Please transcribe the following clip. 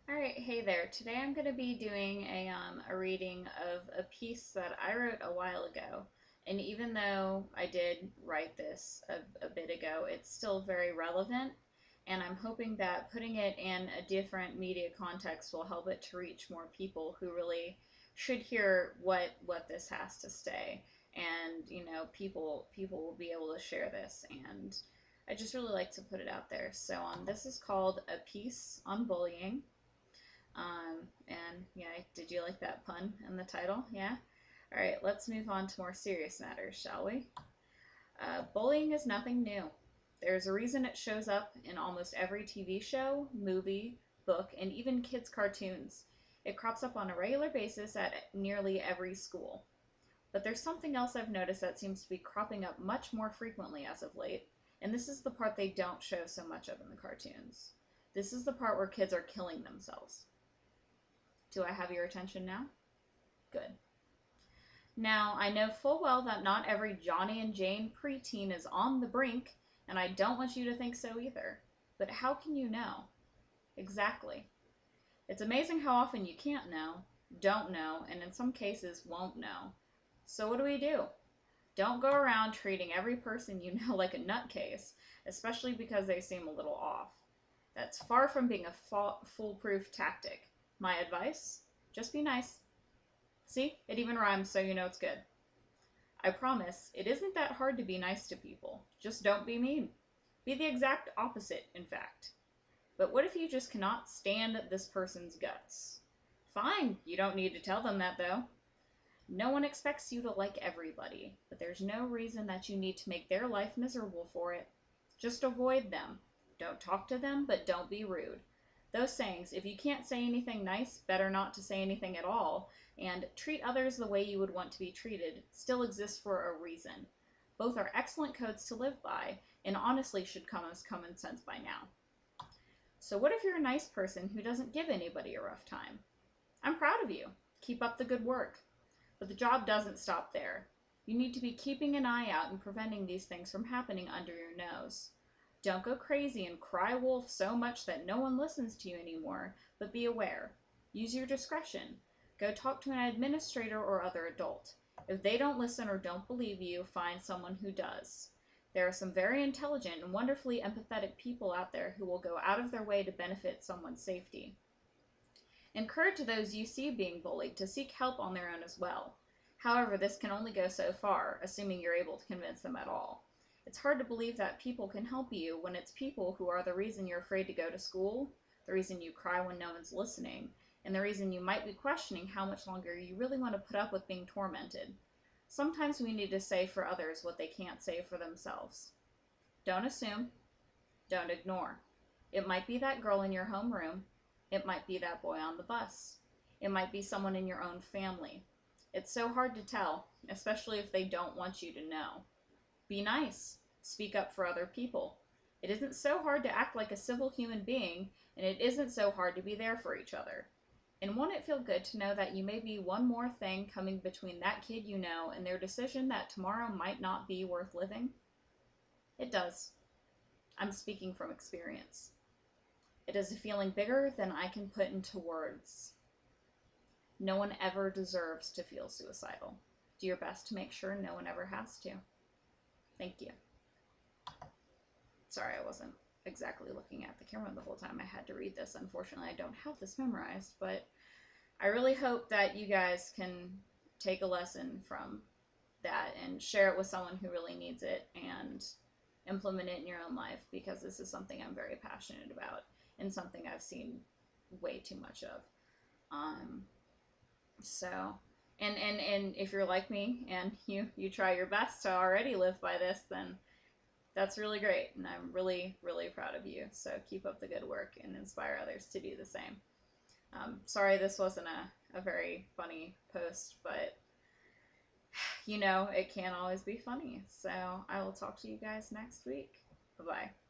All right, hey there. Today I'm going to be doing a reading of a piece that I wrote a while ago. And even though I did write this a bit ago, it's still very relevant. And I'm hoping that putting it in a different media context will help it to reach more people who really should hear what this has to say. And, people will be able to share this. And I just really like to put it out there. So this is called A Piece on Bullying. And yeah, did you like that pun in the title? Yeah? All right, let's move on to more serious matters, shall we? Bullying is nothing new. There's a reason it shows up in almost every TV show, movie, book, and even kids' cartoons. It crops up on a regular basis at nearly every school. But there's something else I've noticed that seems to be cropping up much more frequently as of late, and this is the part they don't show so much of in the cartoons. This is the part where kids are killing themselves. Do I have your attention now? Good. Now, I know full well that not every Johnny and Jane preteen is on the brink, and I don't want you to think so either. But how can you know? Exactly. It's amazing how often you can't know, don't know, and in some cases won't know. So what do? Don't go around treating every person you know like a nutcase, especially because they seem a little off. That's far from being a foolproof tactic. My advice? Just be nice. See, it even rhymes, so you know it's good. I promise, it isn't that hard to be nice to people. Just don't be mean. Be the exact opposite, in fact. But what if you just cannot stand this person's guts? Fine, you don't need to tell them that though. No one expects you to like everybody, but there's no reason that you need to make their life miserable for it. Just avoid them. Don't talk to them, but don't be rude. Those sayings, if you can't say anything nice, better not to say anything at all, and treat others the way you would want to be treated, still exist for a reason. Both are excellent codes to live by, and honestly should come as common sense by now. So what if you're a nice person who doesn't give anybody a rough time? I'm proud of you. Keep up the good work. But the job doesn't stop there. You need to be keeping an eye out and preventing these things from happening under your nose. Don't go crazy and cry wolf so much that no one listens to you anymore, but be aware. Use your discretion. Go talk to an administrator or other adult. If they don't listen or don't believe you, find someone who does. There are some very intelligent and wonderfully empathetic people out there who will go out of their way to benefit someone's safety. Encourage those you see being bullied to seek help on their own as well. However, this can only go so far, assuming you're able to convince them at all. It's hard to believe that people can help you when it's people who are the reason you're afraid to go to school, the reason you cry when no one's listening, and the reason you might be questioning how much longer you really want to put up with being tormented. Sometimes we need to say for others what they can't say for themselves. Don't assume. Don't ignore. It might be that girl in your homeroom. It might be that boy on the bus. It might be someone in your own family. It's so hard to tell, especially if they don't want you to know. Be nice. Speak up for other people. It isn't so hard to act like a civil human being, and it isn't so hard to be there for each other. And won't it feel good to know that you may be one more thing coming between that kid you know and their decision that tomorrow might not be worth living? It does. I'm speaking from experience. It is a feeling bigger than I can put into words. No one ever deserves to feel suicidal. Do your best to make sure no one ever has to. Thank you. Sorry, I wasn't exactly looking at the camera the whole time I had to read this. Unfortunately, I don't have this memorized, but I really hope that you guys can take a lesson from that and share it with someone who really needs it and implement it in your own life, because this is something I'm very passionate about and something I've seen way too much of. Um, so, and if you're like me and you try your best to already live by this, then that's really great, and I'm really really proud of you. So keep up the good work and inspire others to do the same. Sorry this wasn't a very funny post, but it can't always be funny. So I will talk to you guys next week. Bye bye.